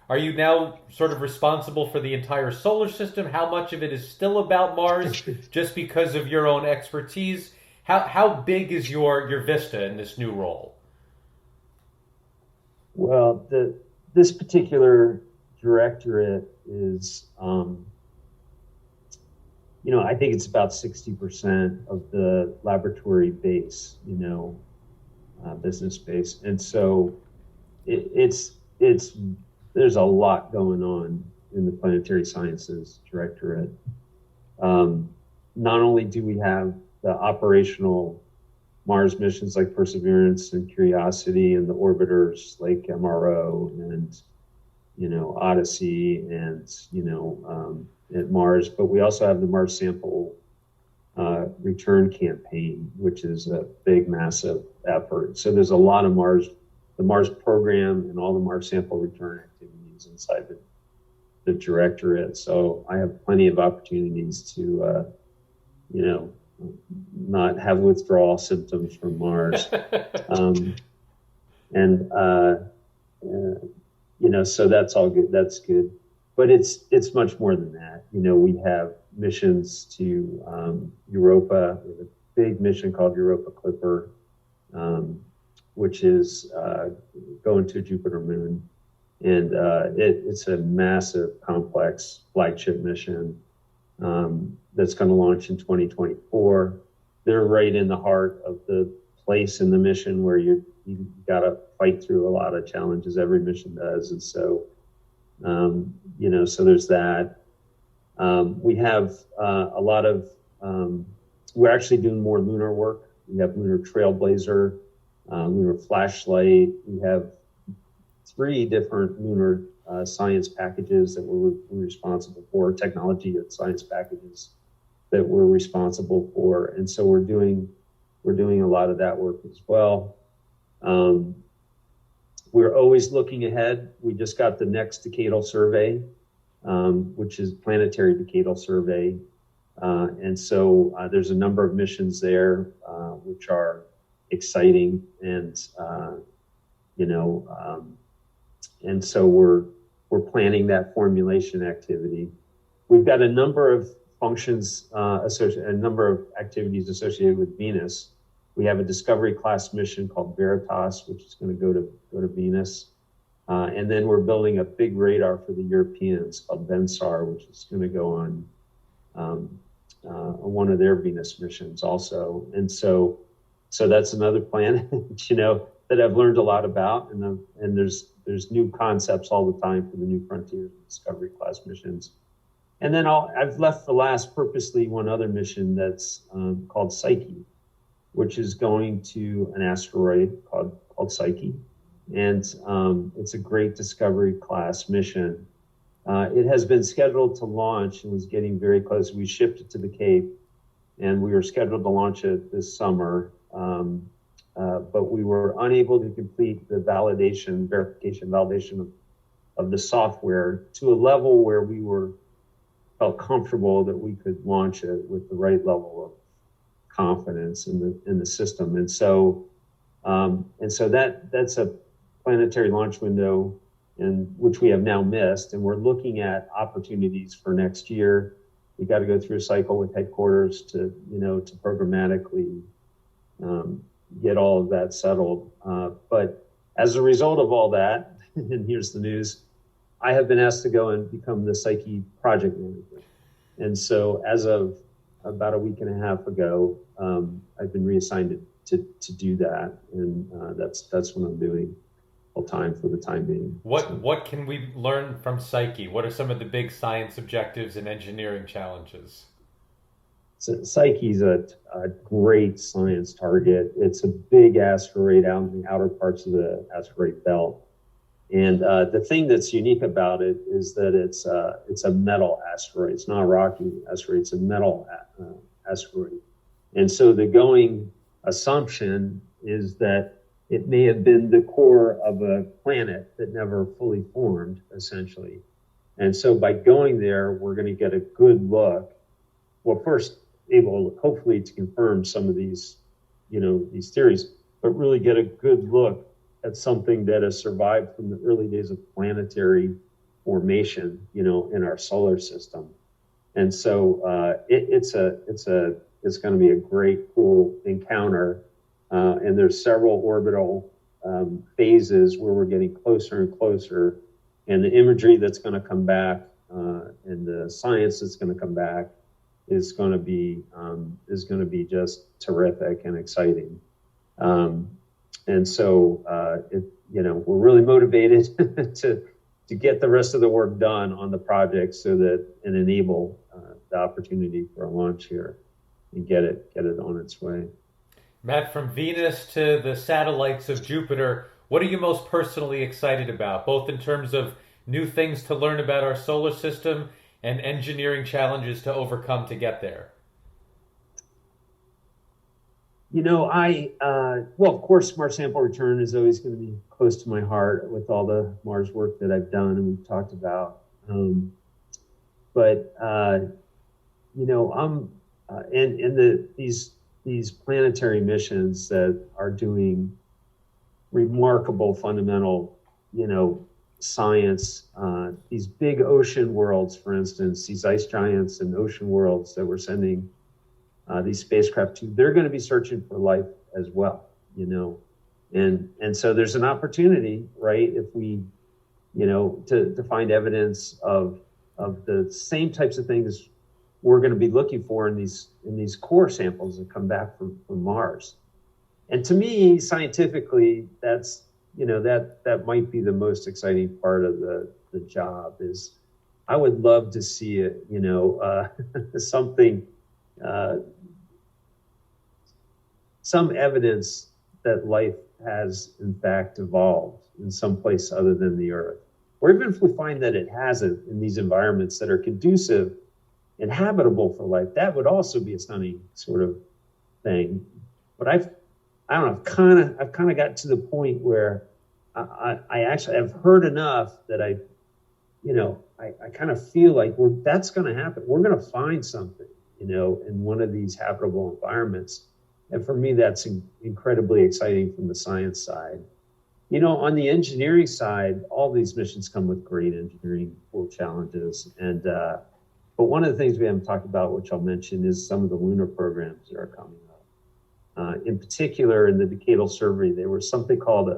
Are you now sort of responsible for the entire solar system? How much of it is still about Mars just because of your own expertise? How big is your vista in this new role? Well, this particular directorate is, I think it's about 60% of the laboratory base, business base. And so there's a lot going on in the Planetary Sciences Directorate. Not only do we have the operational Mars missions like Perseverance and Curiosity, and the orbiters like MRO and Odyssey and, at Mars, but we also have the Mars sample return campaign, which is a big, massive effort. So there's a lot of the Mars program and all the Mars sample return activities inside the directorate. So I have plenty of opportunities to, not have withdrawal symptoms from Mars. So that's all good. That's good. But it's much more than that. We have missions to Europa. We have a big mission called Europa Clipper, which is going to Jupiter moon. And it's a massive, complex flagship mission that's going to launch in 2024. They're right in the heart of the place in the mission where you got to fight through a lot of challenges. Every mission does. And so, so there's that. We have a lot of, we're actually doing more lunar work. We have Lunar Trailblazer, Lunar Flashlight. We have 3 different lunar science packages that we're responsible for, technology and science packages that we're responsible for. And so we're doing a lot of that work as well. We're always looking ahead. We just got the next decadal survey, which is Planetary Decadal Survey. And so there's a number of missions there, which are exciting. And so we're planning that formulation activity. We've got a number of functions a number of activities associated with Venus. We have a Discovery class mission called Veritas, which is going to go to Venus. And then we're building a big radar for the Europeans called Vensar, which is going to go on one of their Venus missions also. And so that's another planet, that I've learned a lot about. And there's new concepts all the time for the New Frontiers and Discovery class missions. And then I've left the last purposely one other mission that's called Psyche, which is going to an asteroid called Psyche. And it's a great Discovery class mission. It has been scheduled to launch and was getting very close. We shipped it to the Cape and we were scheduled to launch it this summer. But we were unable to complete the verification validation of the software to a level where we felt comfortable that we could launch it with the right level of confidence in the system. And so that's a planetary launch window, and which we have now missed. And we're looking at opportunities for next year. We got to go through a cycle with headquarters to programmatically get all of that settled. But as a result of all that, and here's the news, I have been asked to go and become the Psyche project manager. And so as of about a week and a half ago, I've been reassigned to do that. And that's what I'm doing full time for the time being. What can we learn from Psyche? What are some of the big science objectives and engineering challenges? So Psyche's a great science target. It's a big asteroid out in the outer parts of the asteroid belt. And the thing that's unique about it is that it's a metal asteroid. It's not a rocky asteroid. It's a metal asteroid. And so the going assumption is that it may have been the core of a planet that never fully formed, essentially. And so by going there, we're going to get a good look. Well, first, able hopefully to confirm some of these theories, but really get a good look at something that has survived from the early days of planetary formation, in our solar system. And so it's going to be a great, cool encounter. And there's several orbital phases where we're getting closer and closer. And the imagery that's going to come back and the science that's going to come back is going to be just terrific and exciting. And so we're really motivated to get the rest of the work done on the project and enable the opportunity for a launch here and get it on its way. Matt, from Venus to the satellites of Jupiter, what are you most personally excited about, both in terms of new things to learn about our solar system, and engineering challenges to overcome to get there? Well, of course, Mars sample return is always going to be close to my heart with all the Mars work that I've done and we've talked about. But I'm these planetary missions that are doing remarkable fundamental, science. These big ocean worlds, for instance, these ice giants and ocean worlds that we're sending these spacecraft to, they're going to be searching for life as well, and so there's an opportunity, right? If we, to find evidence of the same types of things we're going to be looking for in these core samples that come back from Mars. And to me, scientifically, that's, that might be the most exciting part of the job. Is I would love to see it, something, some evidence that life has in fact evolved in some place other than the Earth. Or even if we find that it hasn't in these environments that are conducive and habitable for life, that would also be a stunning sort of thing. But I've kind of got to the point where I actually have heard enough that I kind of feel like that's going to happen. We're going to find something, in one of these habitable environments. And for me, that's incredibly exciting from the science side. On the engineering side, all these missions come with great engineering challenges. And but one of the things we haven't talked about, which I'll mention, is some of the lunar programs that are coming up. In particular, in the decadal survey, there was something called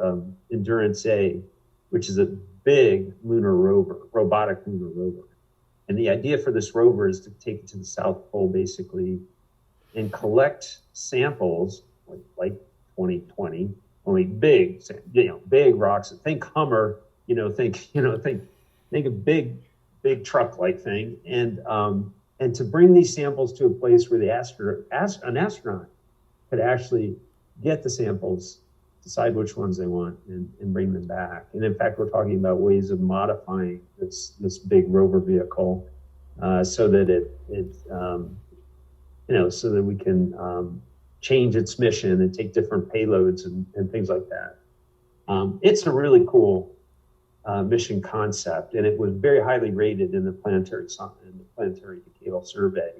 Endurance A, which is a big lunar rover, robotic lunar rover. And the idea for this rover is to take it to the South Pole, basically, and collect samples like 2020, only big, big rocks. Think Hummer, think a big truck-like thing, and to bring these samples to a place where an astronaut could actually get the samples, decide which ones they want, and bring them back. And in fact, we're talking about ways of modifying this big rover vehicle so that so that we can change its mission and take different payloads and things like that. It's a really cool mission concept, and it was very highly rated in the Planetary Decadal Survey.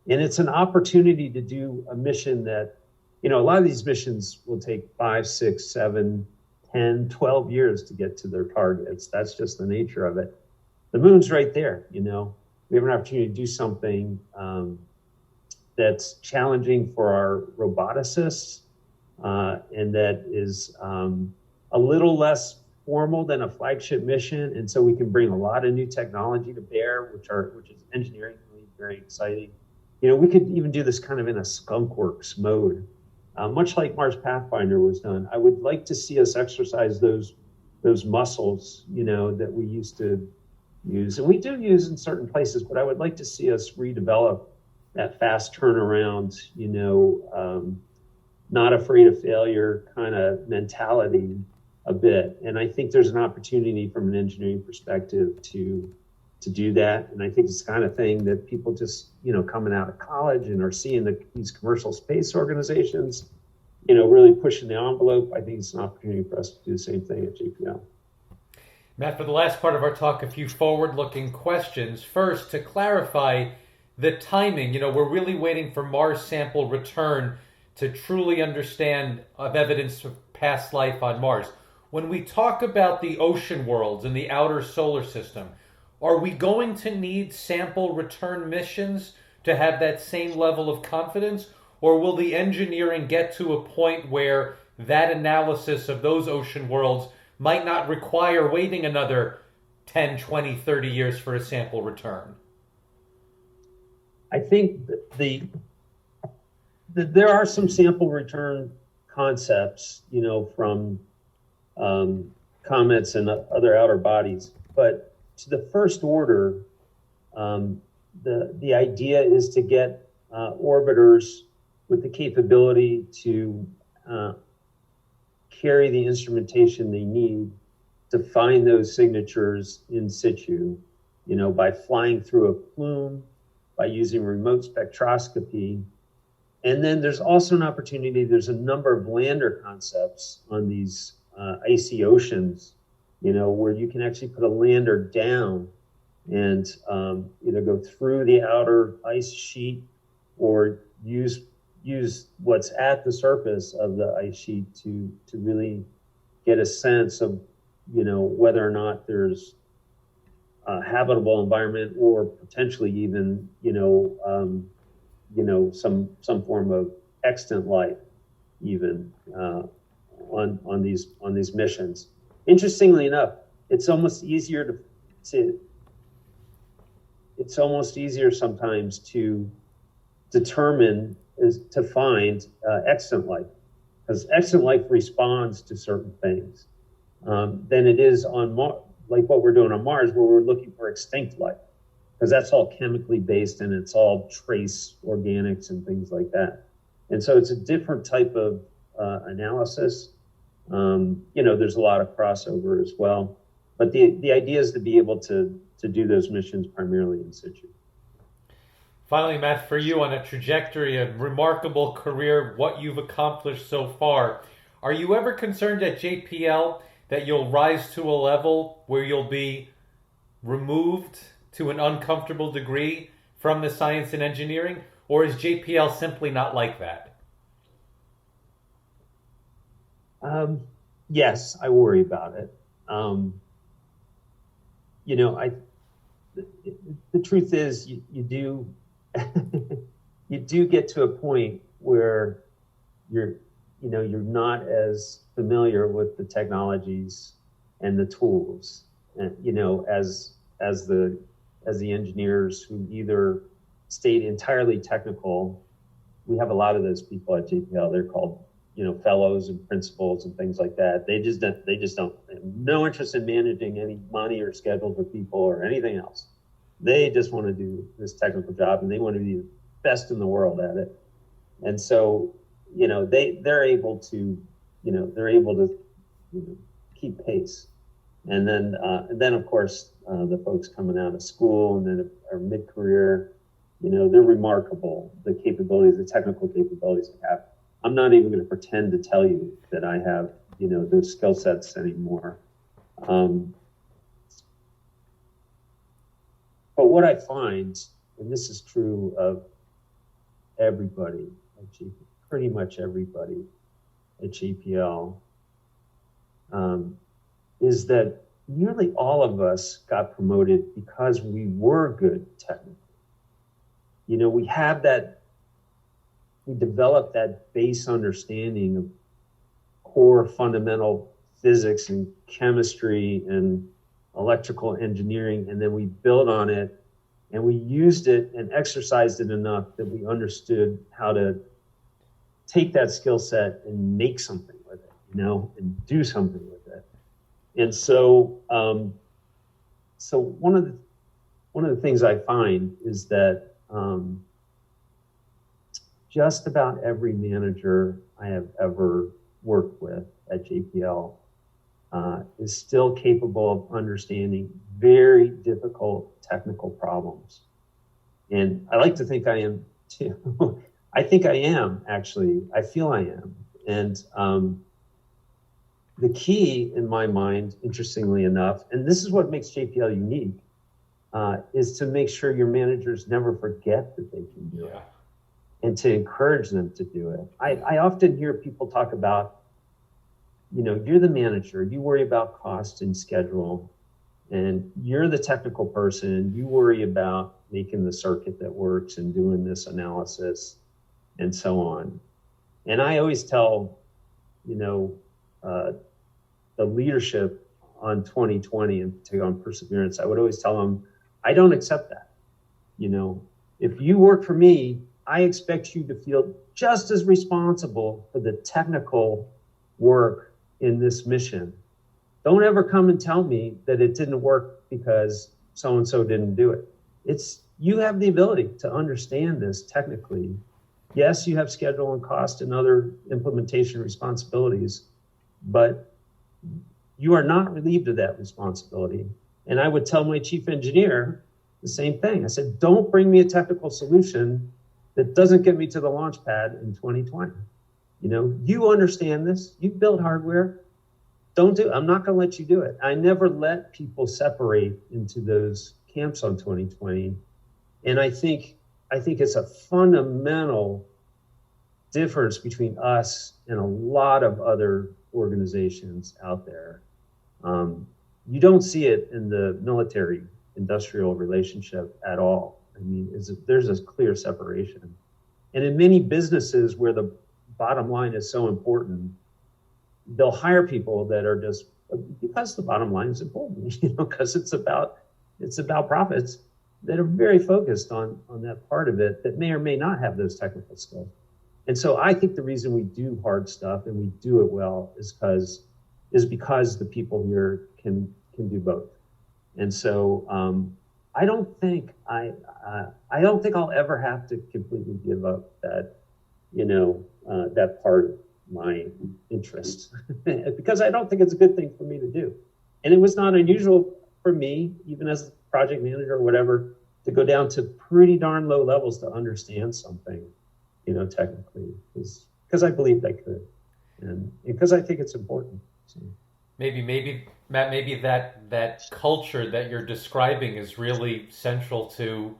And it's an opportunity to do a mission that, a lot of these missions will take 5, 6, 7, 10, 12 years to get to their targets. That's just the nature of it. The moon's right there, We have an opportunity to do something that's challenging for our roboticists, and that is a little less formal than a flagship mission, and so we can bring a lot of new technology to bear, which is engineeringly very exciting. We could even do this kind of in a skunkworks mode, much like Mars Pathfinder was done. I would like to see us exercise those muscles, that we used to use, and we do use in certain places. But I would like to see us redevelop that fast turnaround, not afraid of failure kind of mentality a bit. And I think there's an opportunity from an engineering perspective to do that. And I think it's the kind of thing that people just, coming out of college and are seeing these commercial space organizations, really pushing the envelope. I think it's an opportunity for us to do the same thing at JPL. Matt, for the last part of our talk, a few forward-looking questions. First, to clarify the timing, we're really waiting for Mars sample return to truly understand of evidence of past life on Mars. When we talk about the ocean worlds and the outer solar system, are we going to need sample return missions to have that same level of confidence? Or will the engineering get to a point where that analysis of those ocean worlds might not require waiting another 10, 20, 30 years for a sample return? I think there are some sample return concepts, from comets and other outer bodies. But to the first order, the idea is to get orbiters with the capability to carry the instrumentation they need to find those signatures in situ, by flying through a plume, by using remote spectroscopy. And then there's also an opportunity, there's a number of lander concepts on these icy oceans, where you can actually put a lander down and either go through the outer ice sheet or use what's at the surface of the ice sheet to really get a sense of, whether or not there's a habitable environment or potentially even, some form of extant life even on these missions. Interestingly enough, it's almost easier sometimes to determine to find extant life, because extant life responds to certain things than it is on Mars, like what we're doing on Mars, where we're looking for extinct life, because that's all chemically based and it's all trace organics and things like that. And so it's a different type of analysis. There's a lot of crossover as well, but the idea is to be able to do those missions primarily in situ. Finally, Matt, for you, on a trajectory, a remarkable career, what you've accomplished so far, are you ever concerned at JPL that you'll rise to a level where you'll be removed to an uncomfortable degree from the science and engineering, or is JPL simply not like that? Yes, I worry about it. The truth is, you do you do get to a point where you're not as familiar with the technologies and the tools, and as the engineers who either stayed entirely technical. We have a lot of those people at JPL. They're called fellows and principals and things like that. They just don't have no interest in managing any money or schedule for people or anything else. They just want to do this technical job, and they want to be the best in the world at it. And so, they're able to keep pace. And then of course, the folks coming out of school and then are mid-career, they're remarkable. The capabilities, the technical capabilities they have. I'm not even going to pretend to tell you that I have, those skill sets anymore. But what I find, and this is true of everybody at JPL, pretty much everybody at JPL, is that nearly all of us got promoted because we were good technically. We developed that base understanding of core fundamental physics and chemistry and electrical engineering, and then we built on it and we used it and exercised it enough that we understood how to take that skill set and make something with it, and do something with it. And so, one of the things I find is that just about every manager I have ever worked with at JPL is still capable of understanding very difficult technical problems. And I like to think I am too. I think I am, actually. I feel I am. And the key in my mind, interestingly enough, and this is what makes JPL unique, is to make sure your managers never forget that they can do it, and to encourage them to do it. I often hear people talk about, you're the manager, you worry about cost and schedule, and you're the technical person, you worry about making the circuit that works and doing this analysis and so on. And I always tell, the leadership on 2020 and particularly on Perseverance, I would always tell them, I don't accept that. If you work for me, I expect you to feel just as responsible for the technical work in this mission. Don't ever come and tell me that it didn't work because so-and-so didn't do it. You have the ability to understand this technically. Yes, you have schedule and cost and other implementation responsibilities, but You are not relieved of that responsibility. And I would tell my chief engineer the same thing. I said, don't bring me a technical solution that doesn't get me to the launch pad in 2020. You understand this. You build hardware. I'm not going to let you do it. I never let people separate into those camps on 2020. And I think it's a fundamental difference between us and a lot of other organizations out there. You don't see it in the military industrial relationship at all. I mean, there's a clear separation. And in many businesses where the bottom line is so important, they'll hire people that are just because the bottom line is important, because it's about profits, that are very focused on that part of it that may or may not have those technical skills. And so I think the reason we do hard stuff and we do it well is because the people here can do both. And so I don't think I'll ever have to completely give up that that part of my interest because I don't think it's a good thing for me to do. And it was not unusual for me, even as a project manager or whatever, to go down to pretty darn low levels to understand something, technically, because I believed I could, and because I think it's important. So. Maybe Matt, maybe that culture that you're describing is really central to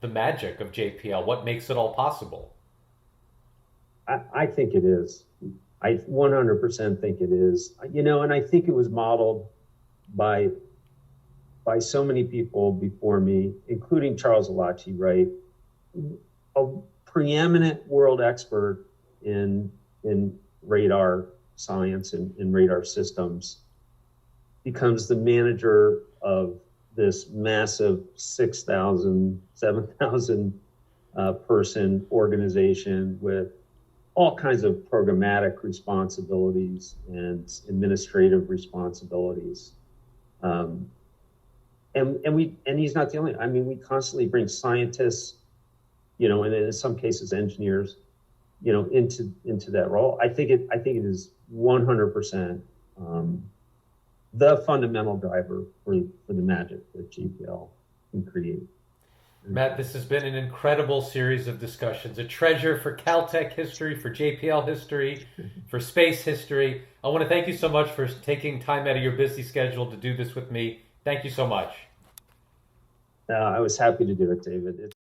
the magic of JPL. What makes it all possible? I think it is. I 100% think it is. And I think it was modeled by so many people before me, including Charles Alachi, right? A preeminent world expert in radar science and in radar systems becomes the manager of this massive 6,000, 7,000 person organization with all kinds of programmatic responsibilities and administrative responsibilities. And he's not the only. I mean, we constantly bring scientists, and in some cases engineers, into that role. I think it is 100% the fundamental driver for the magic that JPL can create. Matt, this has been an incredible series of discussions, a treasure for Caltech history, for JPL history, for space history. I want to thank you so much for taking time out of your busy schedule to do this with me. Thank you so much. I was happy to do it, David.